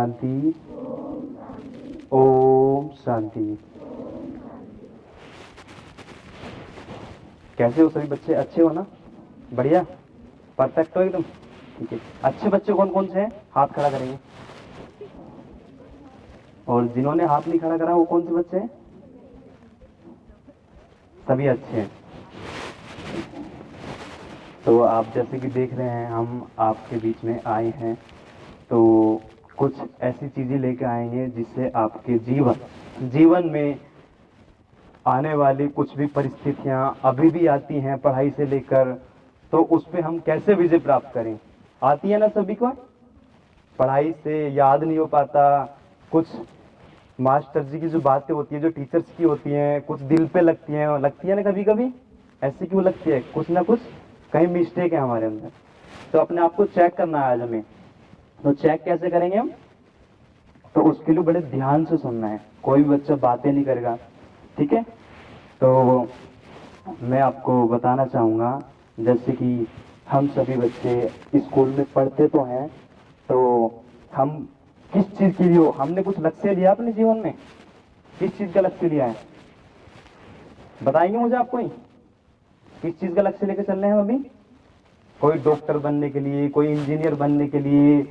शांति, ओम शांति। कैसे हो सभी बच्चे? अच्छे हो ना? बढ़िया, परफेक्ट हो एकदम? ठीक है। अच्छे बच्चे कौन कौन से हैं? हाथ खड़ा करेंगे। और जिन्होंने हाथ नहीं खड़ा करा वो कौन से बच्चे हैं? सभी अच्छे हैं। तो आप जैसे कि देख रहे हैं हम आपके बीच में आए हैं, तो कुछ ऐसी चीजें लेकर आएंगे जिससे आपके जीवन में आने वाली कुछ भी परिस्थितियां अभी भी आती हैं पढ़ाई से लेकर, तो उस पे हम कैसे विजय प्राप्त करें। आती है ना सभी को? पढ़ाई से याद नहीं हो पाता, कुछ मास्टर जी की जो बातें होती है, जो टीचर्स की होती हैं, कुछ दिल पे लगती है ना कभी कभी। ऐसी क्यों लगती है? कुछ ना कुछ कहीं मिस्टेक है हमारे अंदर, तो अपने आप को चेक करना है आज हमें। तो चेक कैसे करेंगे हम? तो उसके लिए बड़े ध्यान से सुनना है, कोई भी बच्चा बातें नहीं करेगा, ठीक है? तो मैं आपको बताना चाहूँगा, जैसे कि हम सभी बच्चे स्कूल में पढ़ते तो हैं, तो हम किस चीज़ के लिए हो, हमने कुछ लक्ष्य लिया अपने जीवन में? किस चीज़ का लक्ष्य लिया है? बताएंगे मुझे आप? कोई किस चीज़ का लक्ष्य लेकर चल रहे हैं हम अभी? कोई डॉक्टर बनने के लिए, कोई इंजीनियर बनने के लिए,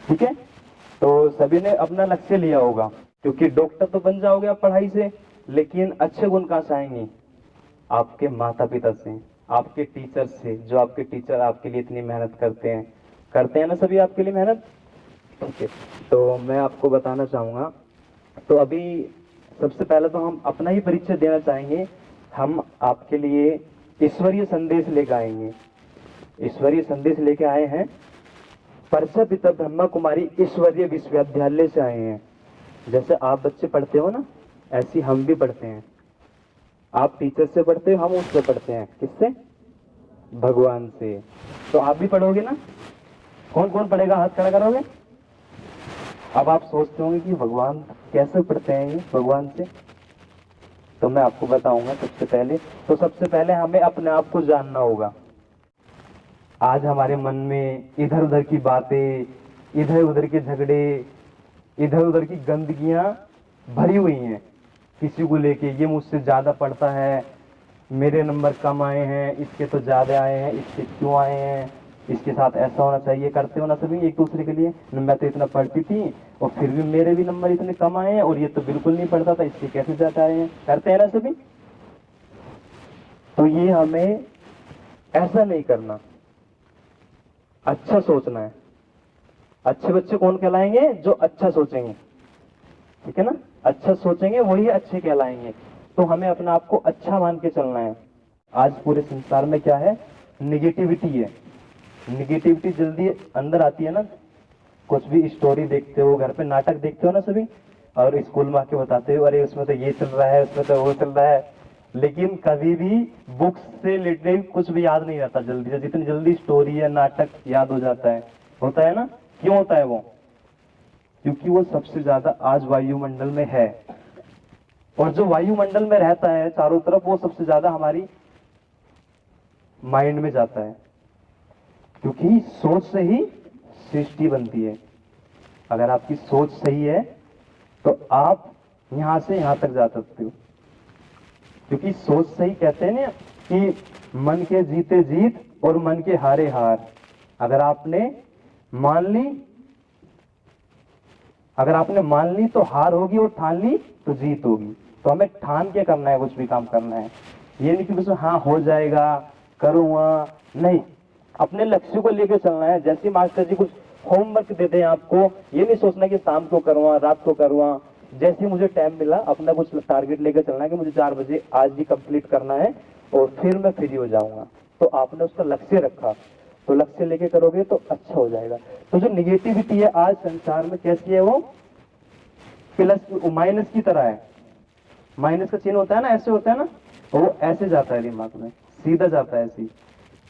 ठीक है? तो सभी ने अपना लक्ष्य लिया होगा, क्योंकि डॉक्टर तो बन जाओगे आप पढ़ाई से, लेकिन अच्छे गुण कहाँ से आएंगे? आपके माता पिता से, आपके टीचर से, जो आपके टीचर आपके लिए इतनी मेहनत करते हैं ना सभी आपके लिए मेहनत। ओके, तो मैं आपको बताना चाहूँगा, तो अभी सबसे पहले तो हम अपना ही परिचय देना चाहेंगे। हम आपके लिए ईश्वरीय संदेश लेकर आएंगे। ईश्वरीय संदेश लेके आए हैं, परचा पिता ब्रह्मा कुमारी ईश्वरीय विश्वविद्यालय से आए हैं। जैसे आप बच्चे पढ़ते हो ना, ऐसी हम भी पढ़ते हैं। आप टीचर से पढ़ते हो, हम उससे पढ़ते हैं। किससे? भगवान से। तो आप भी पढ़ोगे ना? कौन कौन पढ़ेगा? हाथ खड़ा करोगे? अब आप सोचते होंगे कि भगवान कैसे पढ़ते हैं ये भगवान से, तो मैं आपको बताऊंगा। सबसे पहले हमें अपने आप को जानना होगा। आज हमारे मन में इधर उधर की बातें, इधर उधर के झगड़े, इधर उधर की गंदगियां भरी हुई हैं। किसी को लेके, ये मुझसे ज्यादा पढ़ता है, मेरे नंबर कम आए हैं, इसके तो ज्यादा आए हैं, इसके क्यों आए हैं, इसके साथ ऐसा होना चाहिए। करते हो ना सभी एक दूसरे के लिए? मैं तो इतना पढ़ती थी और फिर भी मेरे भी नंबर इतने कम आए हैं, और ये तो बिल्कुल नहीं पढ़ता था, इसके कैसे ज्यादा आए हैं। करते हैं ना सभी? तो ये हमें ऐसा नहीं करना, अच्छा सोचना है। अच्छे बच्चे कौन कहलाएंगे? जो अच्छा सोचेंगे, ठीक है ना? अच्छा सोचेंगे वही अच्छे कहलाएंगे। तो हमें अपने आप को अच्छा मान के चलना है। आज पूरे संसार में क्या है? निगेटिविटी है। निगेटिविटी जल्दी अंदर आती है ना। कुछ भी स्टोरी देखते हो, घर पे नाटक देखते हो ना सभी, और स्कूल में आके बताते हो अरे उसमें तो ये चल रहा है, उसमें तो वो चल रहा है, लेकिन कभी भी बुक्स से रिलेटेड कुछ भी याद नहीं रहता जल्दी से, जितनी जल्दी स्टोरी या नाटक याद हो जाता है। होता है ना? क्यों होता है वो? क्योंकि वो सबसे ज्यादा आज वायुमंडल में है, और जो वायुमंडल में रहता है चारों तरफ, वो सबसे ज्यादा हमारी माइंड में जाता है। क्योंकि सोच से ही सृष्टि बनती है। अगर आपकी सोच सही है तो आप यहां से यहां तक जा सकते हो। क्योंकि सोच सही, कहते हैं ना कि मन के जीते जीत और मन के हारे हार। अगर आपने मान ली तो हार होगी, और ठान ली तो जीत होगी। तो हमें ठान के करना है, कुछ भी काम करना है। ये नहीं कि बस हाँ हो जाएगा, करूंगा, नहीं। अपने लक्ष्य को लेकर चलना है। जैसे मास्टर जी कुछ होमवर्क देते हैं आपको, ये नहीं सोचना कि शाम को करूंगा, रात को करूंगा। जैसे मुझे टाइम मिला, अपना कुछ टारगेट लेकर चलना है कि मुझे 4 बजे आज ही कंप्लीट करना है, और फिर मैं फ्री हो जाऊंगा। तो आपने उसका लक्ष्य रखा, तो लक्ष्य लेके करोगे तो अच्छा हो जाएगा। तो जो निगेटिविटी है आज संसार में, कैसी है वो? प्लस माइनस की तरह है। माइनस का चिन्ह होता है ना, ऐसे होता है ना, तो वो ऐसे जाता है दिमाग में, सीधा जाता है ऐसे ही,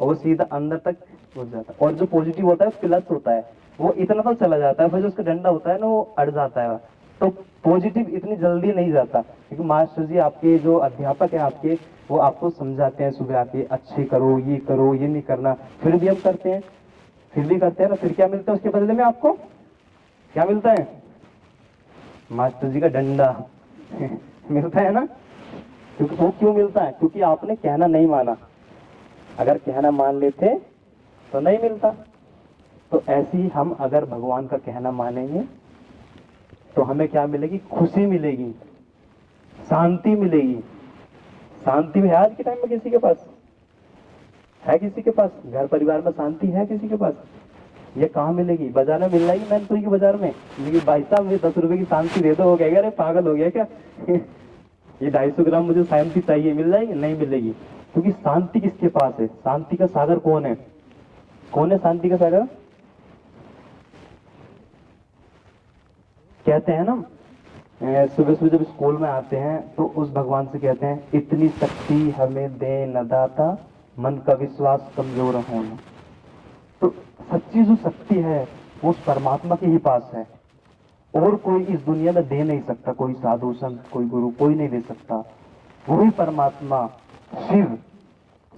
और वो सीधा अंदर तक घुस जाता है। और जो पॉजिटिव होता है, प्लस होता है, वो इतना तो चला जाता है, फिर जो उसका डंडा होता है ना, वो अड़ जाता है। तो पॉजिटिव इतनी जल्दी नहीं जाता, क्योंकि मास्टर जी आपके जो अध्यापक है आपके, वो आपको समझाते हैं सुबह आके, अच्छे करो, ये नहीं करना। फिर भी हम करते हैं, फिर भी करते हैं ना। फिर क्या मिलता है उसके बदले में आपको? क्या मिलता है? मास्टर जी का डंडा मिलता है ना। क्योंकि वो क्यों मिलता है? क्योंकि आपने कहना नहीं माना। अगर कहना मान लेते तो नहीं मिलता। तो ऐसे ही हम अगर भगवान का कहना मानेंगे तो हमें क्या मिलेगी? खुशी मिलेगी, शांति मिलेगी। शांति है आज के टाइम में किसी के पास? है किसी के पास? घर परिवार में शांति है किसी के पास? ये कहाँ मिलेगी? बाजार में मिल जाएगी मैनपुरी के बाजार में? लेकिन भाई साहब मुझे 10 रुपए की शांति दे दो, हो गया? अरे पागल हो गया क्या? ये 250 ग्राम मुझे शांति चाहिए, मिल जाएगी? नहीं मिलेगी। क्योंकि शांति किसके पास है? शांति का सागर कौन है? कौन है शांति का सागर? कहते हैं ना, सुबह सुबह जब स्कूल में आते हैं तो उस भगवान से कहते हैं, इतनी शक्ति हमें दे न दाता, मन का विश्वास कमजोर होना। तो सच्ची जो शक्ति है वो उस परमात्मा के ही पास है, और कोई इस दुनिया में दे नहीं सकता। कोई साधु संत, कोई गुरु, कोई नहीं दे सकता। वही परमात्मा शिव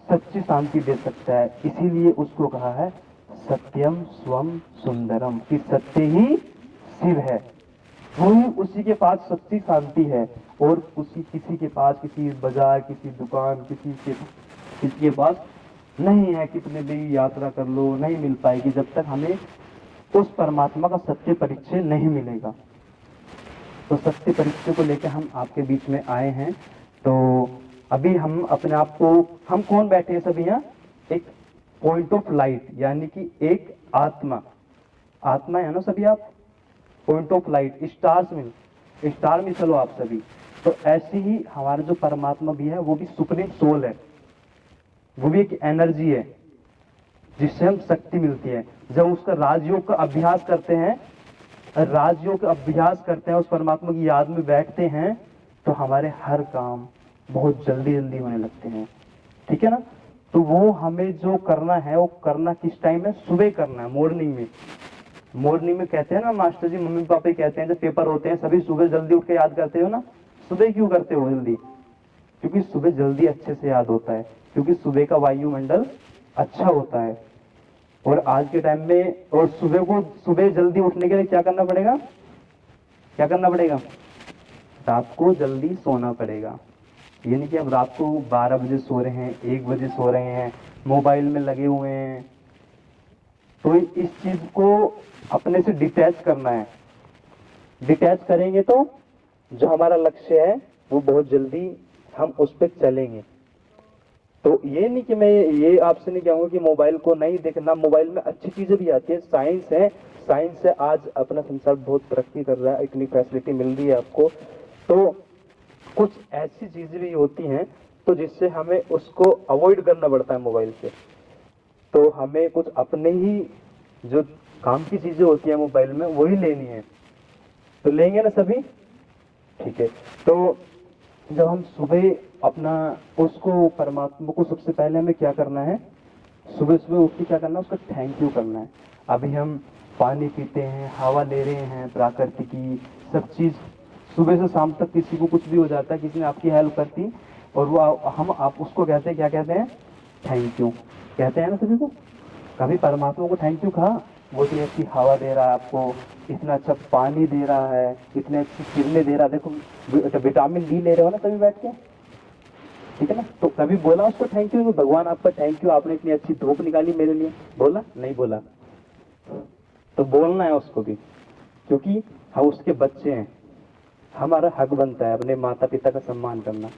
सच्ची शांति दे सकता है। इसीलिए उसको कहा है सत्यम स्वम सुंदरम, कि सत्य ही शिव है। वही उसी के पास सच्ची शांति है। और किसी के पास, किसी बाजार, किसी दुकान, किसी के पास नहीं है। कितने भी यात्रा कर लो नहीं मिल पाएगी जब तक हमें उस परमात्मा का सत्य परिचय नहीं मिलेगा। तो सत्य परिचय को लेकर हम आपके बीच में आए हैं। तो अभी हम अपने आप को, हम कौन बैठे हैं सभी यहाँ? एक पॉइंट ऑफ लाइट, यानी कि एक आत्मा है ना सभी आप? पॉइंट ऑफ लाइट, स्टार में चलो आप सभी। तो ऐसे ही हमारा जो परमात्मा भी है वो भी सुप्रीम सोल है। वो भी एक एनर्जी है जिससे हम शक्ति मिलती है। जब उसका राजयोग का अभ्यास करते हैं, उस परमात्मा की याद में बैठते हैं, तो हमारे हर काम बहुत जल्दी जल्दी होने लगते हैं। ठीक है ना? तो वो हमें जो करना है वो करना किस टाइम है? सुबह करना है, मॉर्निंग में। मॉर्निंग में कहते हैं ना मास्टर जी, मम्मी पापा कहते हैं जब पेपर होते हैं सभी सुबह जल्दी उठ के याद करते हो ना। सुबह क्यों करते हो जल्दी? क्योंकि सुबह जल्दी अच्छे से याद होता है, क्योंकि सुबह का वायुमंडल अच्छा होता है। और आज के टाइम में, और सुबह जल्दी उठने के लिए क्या करना पड़ेगा? रात को जल्दी सोना पड़ेगा। यानी कि अब रात को 12 बजे सो रहे हैं, 1 बजे सो रहे हैं, मोबाइल में लगे हुए हैं। तो इस चीज को अपने से डिटैच करना है। डिटैच करेंगे तो जो हमारा लक्ष्य है वो बहुत जल्दी हम उस पर चलेंगे। तो ये नहीं कि मैं ये आपसे नहीं कहूंगा कि मोबाइल को नहीं देखना। मोबाइल में अच्छी चीजें भी आती है, साइंस से आज अपना संसार बहुत तरक्की कर रहा है, इतनी फैसिलिटी मिल रही है आपको। तो कुछ ऐसी चीजें भी होती हैं तो जिससे हमें उसको अवॉइड करना पड़ता है मोबाइल से। तो हमें कुछ अपने ही जो काम की चीजें होती है मोबाइल में वही लेनी है। तो लेंगे ना सभी? ठीक है। तो जब हम सुबह अपना उसको, परमात्मा को, सबसे पहले हमें क्या करना है? सुबह सुबह उठ के क्या करना है? उसका थैंक यू करना है। अभी हम पानी पीते हैं, हवा ले रहे हैं, प्राकृतिक की सब चीज। सुबह से शाम तक किसी को कुछ भी हो जाता है, किसी ने आपकी हेल्प करती, और वो आप उसको कहते हैं, क्या कहते हैं? थैंक यू कहते हैं ना सभी को। कभी परमात्मा को थैंक यू कहा? वो इतनी अच्छी हवा दे रहा है आपको, इतना अच्छा पानी दे रहा है, इतने अच्छी किरणें दे रहा है। देखो विटामिन डी ले रहे हो ना सभी बैठ के, ठीक है ना? तो कभी बोला उसको थैंक यू? भगवान आपका थैंक यू, आपने इतनी अच्छी धूप निकाली मेरे लिए, बोला? नहीं बोला। तो बोलना है उसको भी, क्योंकि हम उसके बच्चे हैं। हमारा हक बनता है अपने माता पिता का सम्मान करना।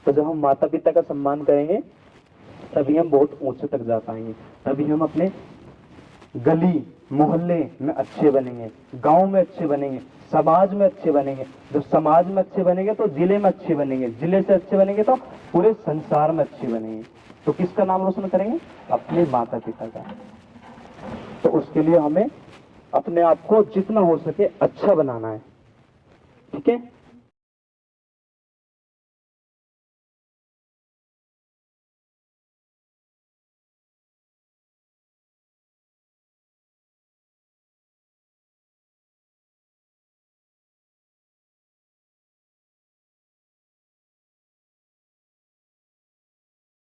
तो जब हम माता पिता का सम्मान करेंगे तभी हम बहुत ऊंचे तक जा पाएंगे। तभी हम अपने गली मोहल्ले में अच्छे बनेंगे, गांव में अच्छे बनेंगे, समाज में अच्छे बनेंगे। जब समाज में अच्छे बनेंगे तो जिले में अच्छे बनेंगे, जिले से अच्छे बनेंगे तो पूरे संसार में अच्छे बनेंगे। तो किसका नाम रोशन करेंगे? अपने माता पिता का। तो उसके लिए हमें अपने आप को जितना हो सके अच्छा बनाना है। ठीक है?